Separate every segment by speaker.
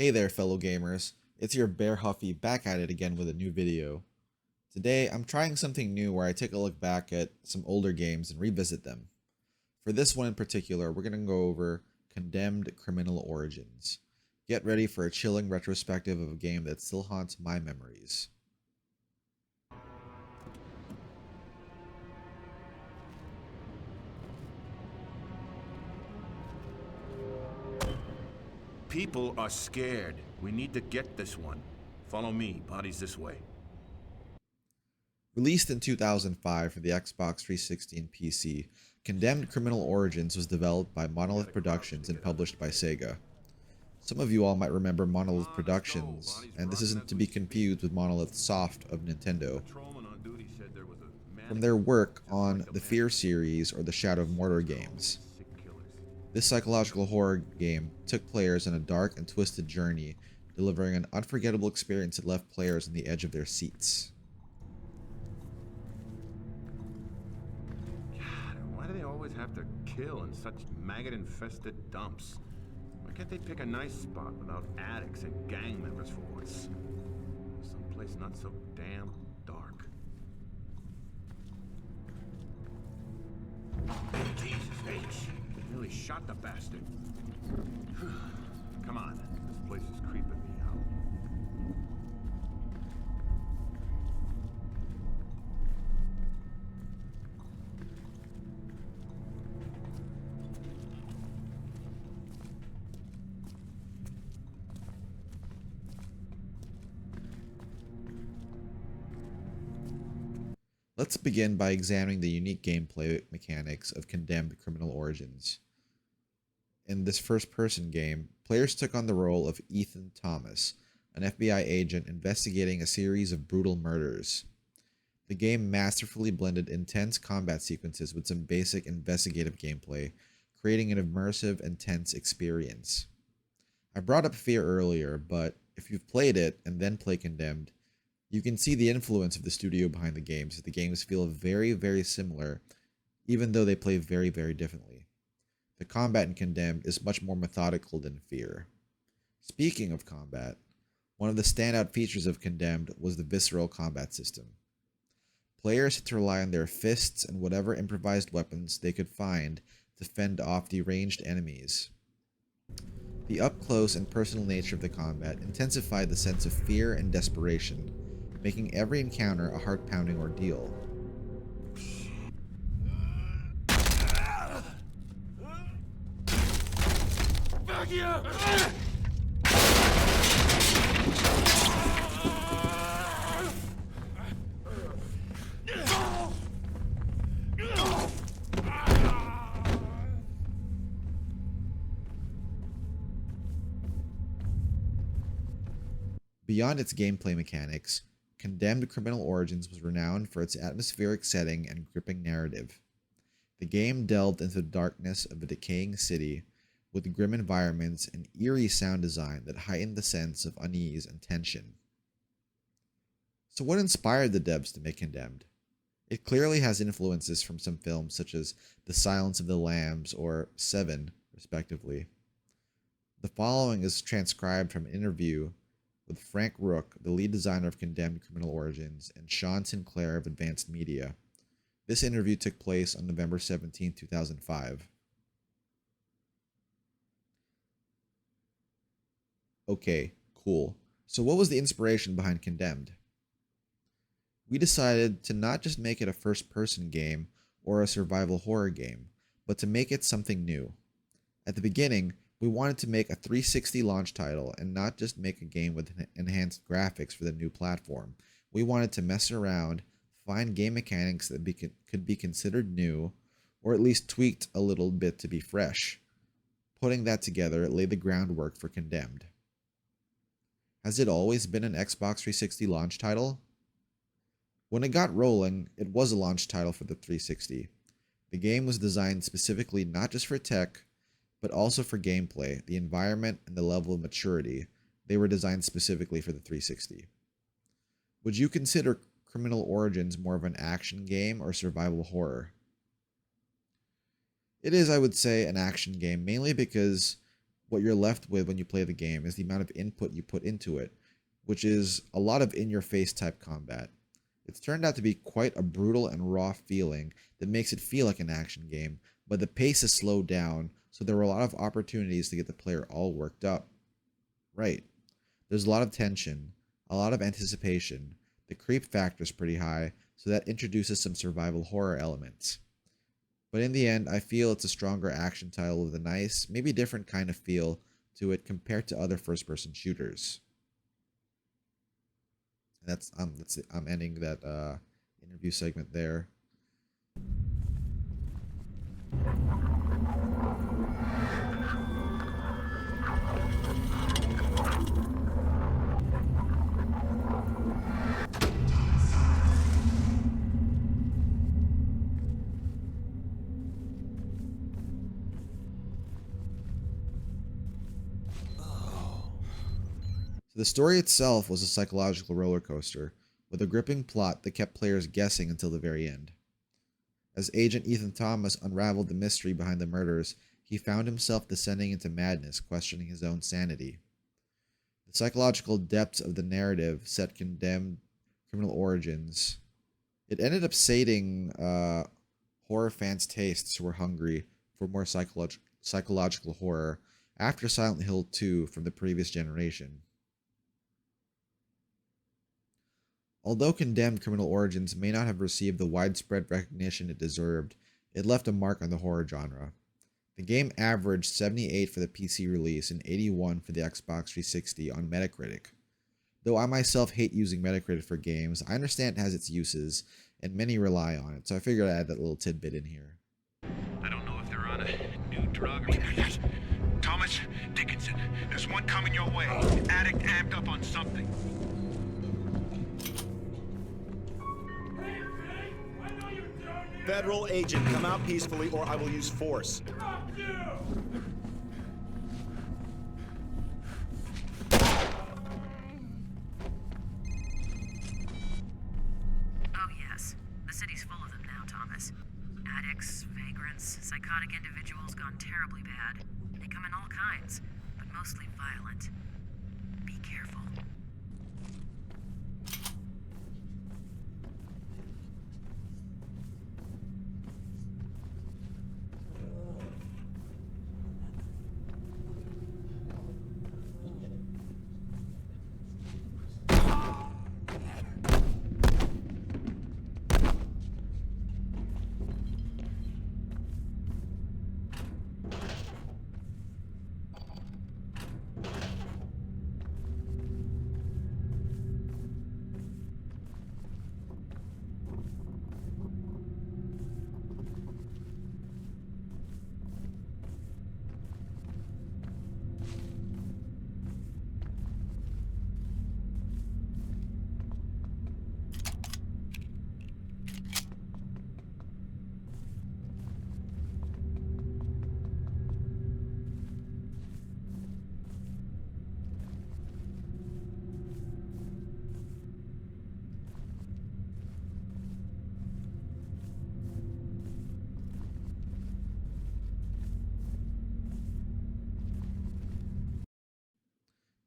Speaker 1: Hey there, fellow gamers. It's your Bear Huffy back at it again with a new video. Today, I'm trying something new where I take a look back at some older games and revisit them. For this one in particular, we're going to go over Condemned Criminal Origins. Get ready for a chilling retrospective of a game that still haunts my memories.
Speaker 2: People are scared. We need to get this one. Follow me. Bodies this way.
Speaker 1: Released in 2005 for the Xbox 360 and PC, Condemned Criminal Origins was developed by Monolith Productions and published by Sega. Some of you all might remember Monolith Productions, and this isn't to be confused with Monolith Soft of Nintendo, from their work on the Fear series or the Shadow of Mordor games. This psychological horror game took players on a dark and twisted journey, delivering an unforgettable experience that left players on the edge of their seats.
Speaker 2: God, why do they always have to kill in such maggot-infested dumps? Why can't they pick a nice spot without addicts and gang members for once? Someplace not so damn dark. Jesus H! Nearly shot the bastard. Come on, this place is creeping me out.
Speaker 1: Let's begin by examining the unique gameplay mechanics of Condemned Criminal Origins. In this first-person game, players took on the role of Ethan Thomas, an FBI agent investigating a series of brutal murders. The game masterfully blended intense combat sequences with some basic investigative gameplay, creating an immersive and tense experience. I brought up Fear earlier, but if you've played it and then play Condemned, you can see the influence of the studio behind the games. The games feel very, very similar, even though they play very, very differently. The combat in Condemned is much more methodical than Fear. Speaking of combat, one of the standout features of Condemned was the visceral combat system. Players had to rely on their fists and whatever improvised weapons they could find to fend off deranged enemies. The up-close and personal nature of the combat intensified the sense of fear and desperation, making every encounter a heart-pounding ordeal. Beyond its gameplay mechanics, Condemned Criminal Origins was renowned for its atmospheric setting and gripping narrative. The game delved into the darkness of a decaying city, with grim environments and eerie sound design that heightened the sense of unease and tension. So what inspired the devs to make Condemned? It clearly has influences from some films such as The Silence of the Lambs or Seven, respectively. The following is transcribed from an interview with Frank Rook, the lead designer of Condemned Criminal Origins, and Sean Sinclair of Advanced Media. This interview took place on November 17, 2005. Okay, cool. So what was the inspiration behind Condemned? We decided to not just make it a first-person game or a survival horror game, but to make it something new. At the beginning, we wanted to make a 360 launch title and not just make a game with enhanced graphics for the new platform. We wanted to mess around, find game mechanics that could be considered new, or at least tweaked a little bit to be fresh. Putting that together laid the groundwork for Condemned. Has it always been an Xbox 360 launch title? When it got rolling, it was a launch title for the 360. The game was designed specifically not just for tech, but also for gameplay, the environment, and the level of maturity. They were designed specifically for the 360. Would you consider Criminal Origins more of an action game or survival horror? It is, I would say, an action game, mainly because what you're left with when you play the game is the amount of input you put into it, which is a lot of in-your-face type combat. It's turned out to be quite a brutal and raw feeling that makes it feel like an action game, but the pace is slowed down, so there were a lot of opportunities to get the player all worked up. Right. There's a lot of tension, a lot of anticipation. The creep factor is pretty high, so that introduces some survival horror elements. But in the end, I feel it's a stronger action title with a nice, maybe different kind of feel to it compared to other first-person shooters. And I'm ending that interview segment there. So the story itself was a psychological roller coaster, with a gripping plot that kept players guessing until the very end. As Agent Ethan Thomas unraveled the mystery behind the murders, he found himself descending into madness, questioning his own sanity. The psychological depths of the narrative set Condemned Criminal Origins. It ended up sating horror fans' tastes who were hungry for more psychological horror after Silent Hill 2 from the previous generation. Although Condemned Criminal Origins may not have received the widespread recognition it deserved, it left a mark on the horror genre. The game averaged 78 for the PC release and 81 for the Xbox 360 on Metacritic. Though I myself hate using Metacritic for games, I understand it has its uses, and many rely on it, so I figured I'd add that little tidbit in here.
Speaker 3: I don't know if they're on a new drug or... Thomas Dickinson, there's one coming your way. Addict amped up on something.
Speaker 4: Federal agent, come out peacefully or I will use force.
Speaker 5: Oh yes, the city's full of them now, Thomas. Addicts, vagrants, psychotic individuals gone terribly bad. They come in all kinds, but mostly violent. Be careful.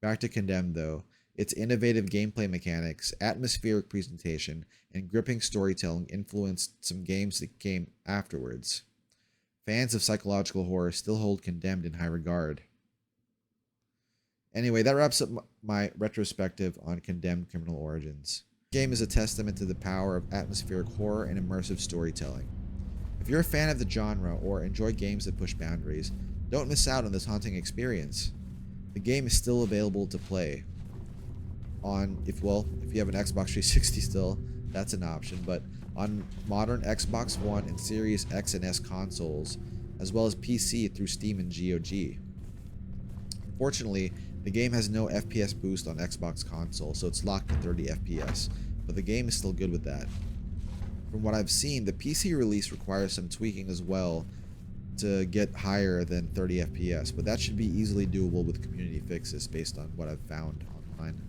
Speaker 1: Back to Condemned, though, its innovative gameplay mechanics, atmospheric presentation, and gripping storytelling influenced some games that came afterwards. Fans of psychological horror still hold Condemned in high regard. Anyway, that wraps up my retrospective on Condemned Criminal Origins. This game is a testament to the power of atmospheric horror and immersive storytelling. If you're a fan of the genre or enjoy games that push boundaries, don't miss out on this haunting experience. The game is still available to play on, if you have an Xbox 360 still, that's an option, but on modern Xbox One and Series X and S consoles, as well as PC through Steam and GOG. Unfortunately, the game has no FPS boost on Xbox console, so it's locked to 30 FPS, but the game is still good with that. From what I've seen, the PC release requires some tweaking as well to get higher than 30 FPS, but that should be easily doable with community fixes based on what I've found online.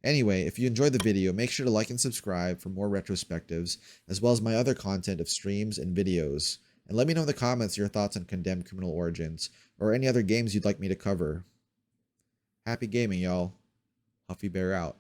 Speaker 1: Anyway, if you enjoyed the video, make sure to like and subscribe for more retrospectives, as well as my other content of streams and videos. And let me know in the comments your thoughts on Condemned Criminal Origins, or any other games you'd like me to cover. Happy gaming, y'all. Huffy Bear out.